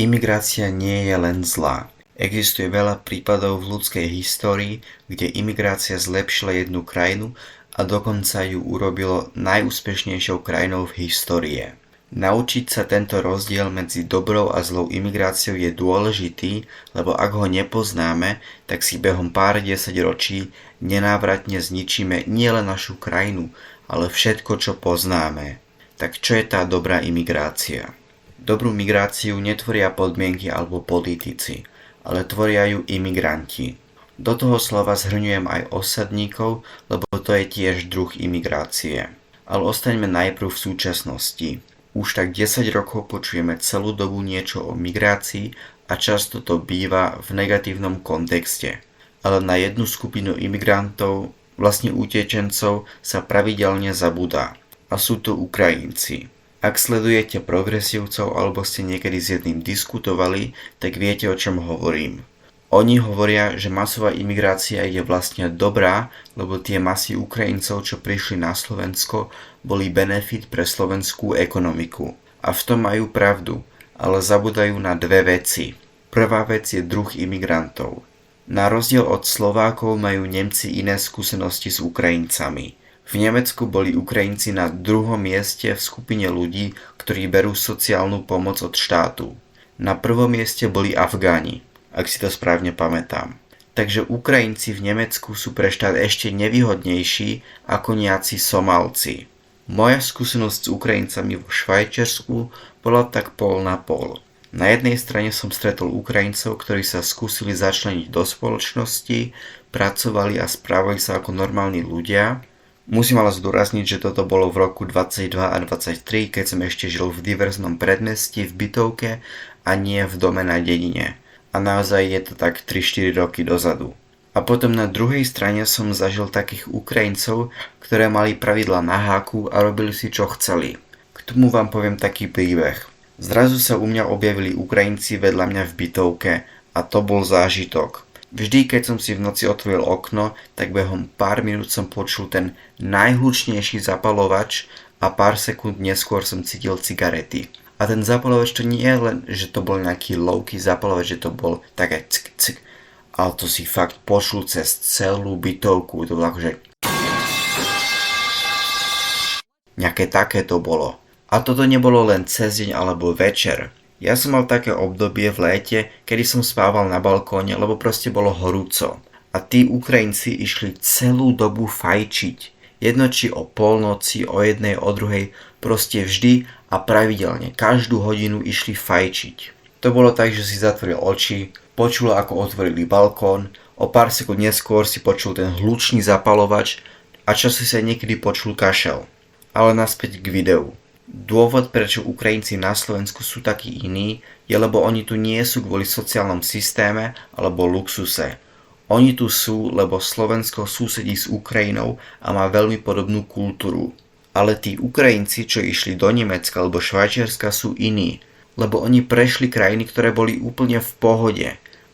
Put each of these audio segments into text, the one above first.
Imigrácia nie je len zlá. Existuje veľa prípadov v ľudskej histórii, kde imigrácia zlepšila jednu krajinu a dokonca ju urobilo najúspešnejšou krajinou v histórii. Naučiť sa tento rozdiel medzi dobrou a zlou imigráciou je dôležitý, lebo ak ho nepoznáme, tak si behom pár desaťročí nenávratne zničíme nielen našu krajinu, ale všetko, čo poznáme. Tak čo je tá dobrá imigrácia? Dobrú migráciu netvoria podmienky alebo politici, ale tvoria ju imigranti. Do toho slova zhrňujem aj osadníkov, lebo to je tiež druh imigrácie. Ale ostaňme najprv v súčasnosti. Už tak 10 rokov počujeme celú dobu niečo o migrácii a často to býva v negatívnom kontexte. Ale na jednu skupinu imigrantov, vlastne utečencov, sa pravidelne zabúda. A sú to Ukrajinci. Ak sledujete progresívcov alebo ste niekedy s jedným diskutovali, tak viete, o čom hovorím. Oni hovoria, že masová imigrácia je vlastne dobrá, lebo tie masy Ukrajincov, čo prišli na Slovensko, boli benefit pre slovenskú ekonomiku. A v tom majú pravdu, ale zabúdajú na dve veci. Prvá vec je druh imigrantov. Na rozdiel od Slovákov majú Nemci iné skúsenosti s Ukrajincami. V Nemecku boli Ukrajinci na druhom mieste v skupine ľudí, ktorí berú sociálnu pomoc od štátu. Na prvom mieste boli Afgáni, ak si to správne pamätám. Takže Ukrajinci v Nemecku sú pre štát ešte nevýhodnejší ako nejakí Somálci. Moja skúsenosť s Ukrajincami vo Švajčiarsku bola tak pol na pol. Na jednej strane som stretol Ukrajincov, ktorí sa skúsili začleniť do spoločnosti, pracovali a správali sa ako normálni ľudia. Musím ale zdôrazniť, že toto bolo v roku 22 a 23, keď som ešte žil v diverznom predmestí v bytovke a nie v dome na dedine. A naozaj je to tak 3-4 roky dozadu. A potom na druhej strane som zažil takých Ukrajincov, ktoré mali pravidla na háku a robili si čo chceli. K tomu vám poviem taký príbeh. Zrazu sa u mňa objavili Ukrajinci vedľa mňa v bytovke a to bol zážitok. Vždy, keď som si v noci otvoril okno, tak behom pár minút som počul ten najhlučnejší zapalovač a pár sekúnd neskôr som cítil cigarety. A ten zapalovač to nie je len, že to bol nejaký low-key zapalovač, že to bol také cik, ale to si fakt počul cez celú bytovku. To bolo akože nejaké také to bolo. A toto nebolo len cez deň alebo večer. Ja som mal také obdobie v léte, kedy som spával na balkóne, lebo proste bolo horúco. A tí Ukrajinci išli celú dobu fajčiť. Jedno či o polnoci, o jednej, o druhej, proste vždy a pravidelne, každú hodinu išli fajčiť. To bolo tak, že si zatvoril oči, počul ako otvorili balkón, o pár sekúnd neskôr si počul ten hlučný zapalovač a často sa niekedy počul kašel. Ale naspäť k videu. Dôvod, prečo Ukrajinci na Slovensku sú takí iní, je lebo oni tu nie sú kvôli sociálnom systéme alebo luxuse. Oni tu sú, lebo Slovensko susedí s Ukrajinou a má veľmi podobnú kultúru. Ale tí Ukrajinci, čo išli do Nemecka alebo Švajčiarska, sú iní, lebo oni prešli krajiny, ktoré boli úplne v pohode.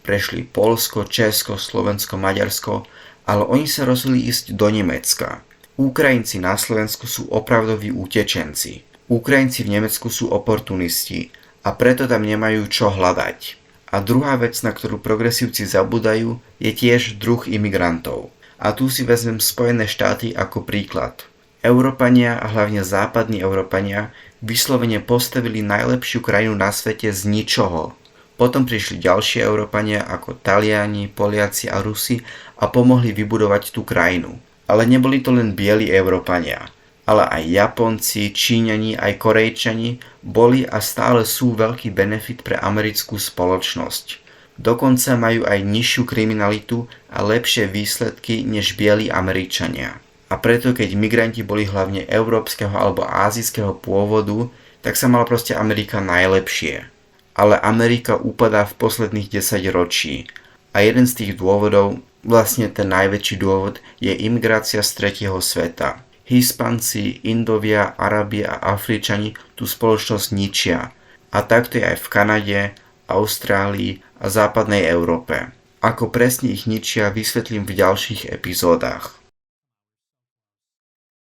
Prešli Poľsko, Česko, Slovensko, Maďarsko, ale oni sa rozhodli ísť do Nemecka. Ukrajinci na Slovensku sú opravdoví utečenci. Ukrajinci v Nemecku sú oportunisti a preto tam nemajú čo hľadať. A druhá vec, na ktorú progresívci zabúdajú, je tiež druh imigrantov. A tu si vezmem Spojené štáty ako príklad. Európania a hlavne západní Európania vyslovene postavili najlepšiu krajinu na svete z ničoho. Potom prišli ďalšie Európania ako Taliani, Poliaci a Rusi a pomohli vybudovať tú krajinu. Ale neboli to len bieli Európania. Ale aj Japonci, Číňani, aj Korejčani boli a stále sú veľký benefit pre americkú spoločnosť. Dokonca majú aj nižšiu kriminalitu a lepšie výsledky než bieli Američania. A preto keď migranti boli hlavne európskeho alebo ázijského pôvodu, tak sa mala proste Amerika najlepšie. Ale Amerika upadá v posledných 10 ročí. A jeden z tých dôvodov, vlastne ten najväčší dôvod, je imigrácia z tretieho sveta. Hispanci, Indovia, Arabi a Afričani tú spoločnosť ničia. A takto je aj v Kanade, Austrálii a západnej Európe. Ako presne ich ničia, vysvetlím v ďalších epizódach.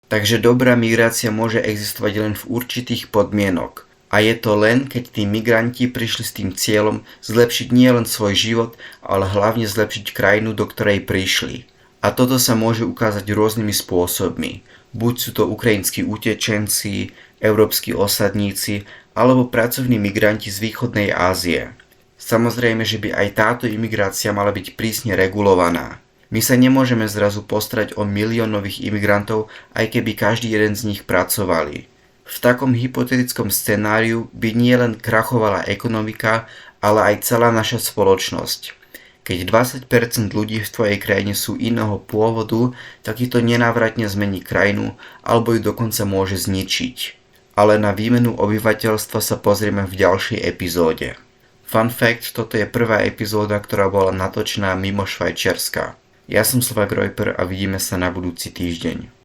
Takže dobrá migrácia môže existovať len v určitých podmienok. A je to len, keď tí migranti prišli s tým cieľom zlepšiť nielen svoj život, ale hlavne zlepšiť krajinu, do ktorej prišli. A toto sa môže ukázať rôznymi spôsobmi. Buď sú to ukrajinskí utečenci, európski osadníci, alebo pracovní migranti z východnej Ázie. Samozrejme, že by aj táto imigrácia mala byť prísne regulovaná. My sa nemôžeme zrazu postarať o miliónových imigrantov, aj keby každý jeden z nich pracovali. V takom hypotetickom scenáriu by nielen krachovala ekonomika, ale aj celá naša spoločnosť. Keď 20% ľudí v tvojej krajine sú iného pôvodu, tak ti to nenávratne zmení krajinu alebo ju dokonca môže zničiť. Ale na výmenu obyvateľstva sa pozrieme v ďalšej epizóde. Fun fact, toto je prvá epizóda, ktorá bola natočená mimo Švajčiarska. Ja som Slovák Rojper a vidíme sa na budúci týždeň.